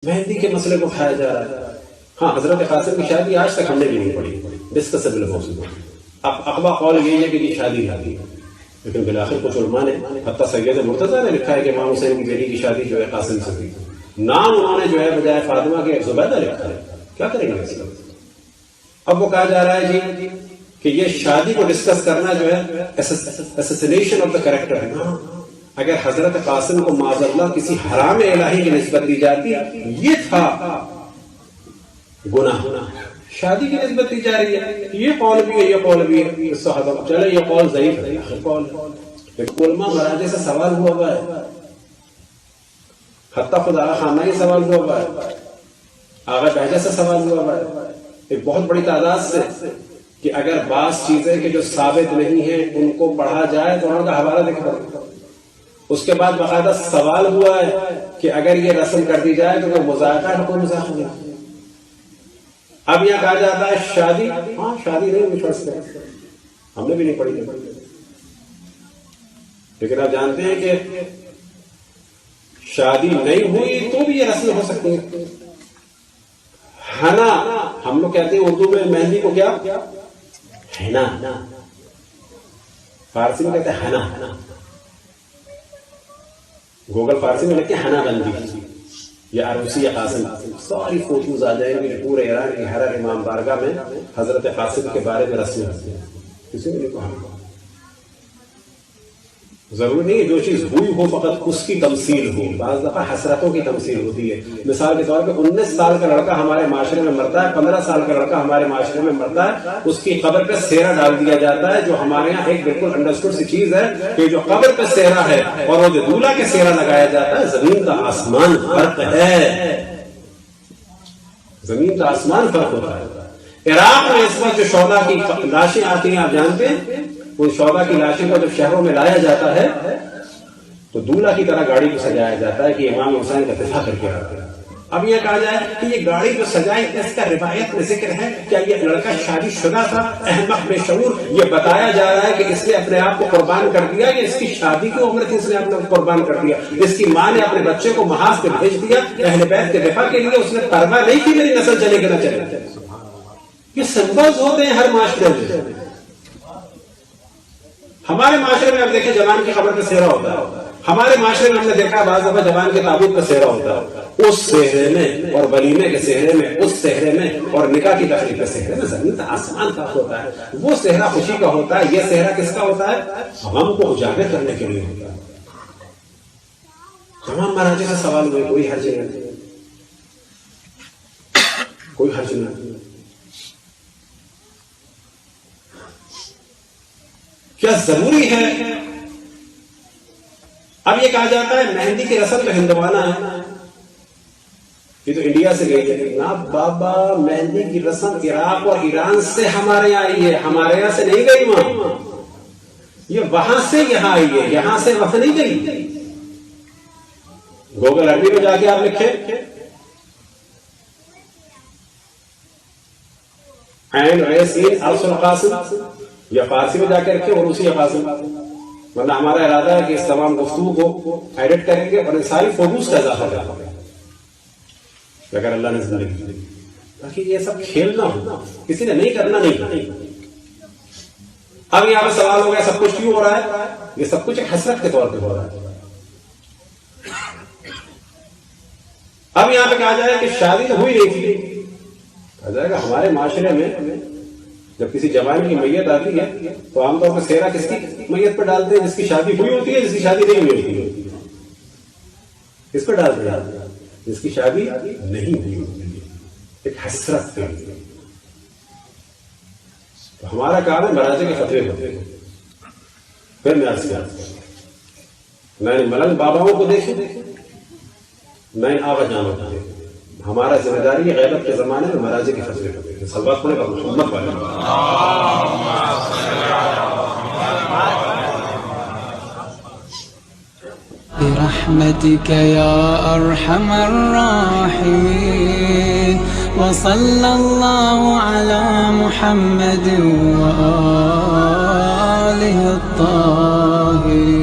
مہندی کے مسئلے کو کھایا جا رہا ہے. ہاں حضرت قاسم کی شادی آج تک ہم نے بھی نہیں پڑھی ڈسکسبل موضوع. اب اقوا قول یہی ہے کہ یہ شادی نہ کی، لیکن بالآخر کچھ علماء نے حتیٰ سید مرتضیٰ نے لکھا ہے کہ امام حسین کی بیٹی کی شادی جو ہے قاسم سے ہوئی. نام انہوں نے جو ہے بجائے فاطمہ کے زبیدہ لکھا ہے. کیا کریں گے اس کا؟ اب وہ کہا جا رہا ہے جی کہ یہ شادی کو ڈسکس کرنا جو ہے اسسینیشن آف دا کریکٹر ہے. اگر حضرت قاسم کو معاذ اللہ کسی حرام الہی کی نسبت دی جاتی یہ تھا گناہ، شادی کی نسبت دی جا رہی ہے. یہ قول بھی ہے، یہ قول بھی ہے. صحابہ چلے یہ قول ضعیف ہے، قول لیکن علماء مراجع سے سوال ہوا ہے، حتیٰ خود آغا خامنہئی سوال ہوا ہے، آغا بہجت سے سوال ہوا ہے، ایک بہت بڑی تعداد سے، کہ اگر بعض چیزیں کہ جو ثابت نہیں ہیں ان کو پڑھا جائے تو انہوں کا حوالہ دکھا. اس کے بعد باقاعدہ سوال ہوا ہے کہ اگر یہ رسم کر دی جائے تو وہ مذاکرہ ہے، کوئی مذاکرہ نہیں. اب یہاں کہا جاتا ہے شادی، ہاں شادی نہیں ہوئی، ہم نے بھی نہیں پڑھی، لیکن آپ جانتے ہیں کہ شادی نہیں ہوئی تو بھی یہ رسم ہو سکتی ہے. ہنا ہم لوگ کہتے ہیں اردو میں مہندی کو کیا ہنا، فارسی میں کہتے ہیں ہنا. گوگل فارسی میں لکھتے ہیں ہنا بندی یا عروسی یا قاسم، ساری فوٹوز آ جائیں گے پورے ایران کی ہر امام بارگاہ میں حضرت قاسم کے بارے میں رسم ہوتی ہے. کسی نے نہیں کہا. ضروری نہیں جو چیز ہوئی ہو فقط اس کی تمثیل ہو، بعض دفعہ حسرتوں کی تمثیل ہوتی ہے. مثال کے طور پہ 19 سال کا لڑکا ہمارے معاشرے میں مرتا ہے، 15 سال کا لڑکا ہمارے معاشرے میں مرتا ہے، اس کی قبر پہ سہرا ڈال دیا جاتا ہے، جو ہمارے یہاں ایک بالکل انڈرسٹوڈ سی چیز ہے کہ جو قبر پہ سہرا ہے اور وہ جو دولہا کے سہرا لگایا جاتا ہے، زمین کا آسمان فرق ہے، زمین کا آسمان فرق ہوتا ہے. عراق میں اس وقت جو شہداء کی لاشیں آتی ہیں آپ جانتے ہیں، وہ شہداء کی لاشوں کو جب شہروں میں لایا جاتا ہے تو دولہا کی طرح گاڑی کو سجایا جاتا ہے کہ امام حسین کا دفاع کر کے آتے ہیں. اب یہ کہا جائے کہ یہ گاڑی جو سجائی اس کا روایت میں ذکر ہے، کیا یہ لڑکا شادی شدہ تھا؟ احمق بے شعور، یہ بتایا جا رہا ہے کہ اس نے اپنے آپ کو قربان کر دیا، یا اس کی شادی کی عمر تھی اس نے اپنے کو قربان کر دیا. اس کی ماں نے اپنے بچے کو محاذ پہ بھیج دیا اہل بیت کے دفاع کے لیے، اس نے پرواہ نہیں کی میری نسل چلے کہ نہ چلے. یہ سمبلز ہوتے ہیں ہر معاشرے میں. ہمارے معاشرے میں آپ دیکھیں جوان کی قبر پہ سہرا ہوتا ہے، ہمارے معاشرے میں ہم نے دیکھا بعض دفعہ جوان کے تابوت پہ سہرا ہوتا ہے. اس سہرے میں اور ولیمے کے سہرے میں، اس سہرے میں اور نکاح کی تقریب کے سہرے میں زمین کا آسمان فرق ہوتا ہے. وہ سہرا خوشی کا ہوتا ہے، یہ سہرا کس کا ہوتا ہے؟ غم کو اجاگر کرنے کے لیے ہوتا ہے. تمام مراجع سے سوال ہوئے، کوئی حرج نہیں، کوئی حرج نہیں. کیا ضروری ہے؟ اب یہ کہا جاتا ہے مہندی کی رسم تو ہندوانہ ہے، یہ تو انڈیا سے گئی ہے. نا بابا، مہندی کی رسم عراق اور ایران سے ہمارے یہاں آئی ہے، ہمارے یہاں سے نہیں گئی وہاں. یہ وہاں سے یہاں آئی ہے، یہاں سے وہاں نہیں گئی. گوگل عربی میں جا کے آپ لکھیں عین ر سین ارسل قاسم، یا فارسی میں جا کے رکھے اور اسی قاسم، ورنہ ہمارا ارادہ ہے کہ اس تمام گفتگو کو ایڈٹ کریں گے اور ان ساری فوٹوز کا اضافہ کریں گے اگر اللہ نے زندگی دی، تاکہ یہ سب کھیل نہ ہو. کسی نے نہیں کرنا، نہیں کرنا. اب یہاں پہ سوال ہو گیا سب کچھ کیوں ہو رہا ہے؟ یہ سب کچھ ایک حسرت کے طور پہ ہو رہا ہے. اب یہاں پہ کہا جائے کہ شادی تو ہوئی نہیں تھی، کہا جائے گا ہمارے معاشرے میں جب کسی جوان کی میت آتی ہے تو عام طور پر سہرا کس کی میت پہ ڈالتے ہیں؟ جس کی شادی ہوئی ہوتی ہے، جس کی شادی نہیں ہوئی ہوتی ہے. کس پہ ڈالتے ہیں؟ جس کی شادی نہیں ہوئی ہوتی ہے، ایک حسرت کے لیے. تو ہمارا کام ہے مراجع کے فتوے ہوتے ہیں. پھر میں عرض کیا میں نے ملنگ باباؤں کو دیکھے، میں آغا جانوں کو دیکھے. ہمارا ذمہ داری ہے غیبت کے زمانے میں مراجع کے فتوے ہوتے ہیں. سلوات پڑھنے کا محمد والے برحمتك يا أرحم الراحمين وصلى الله على محمد وآله الطاهرين.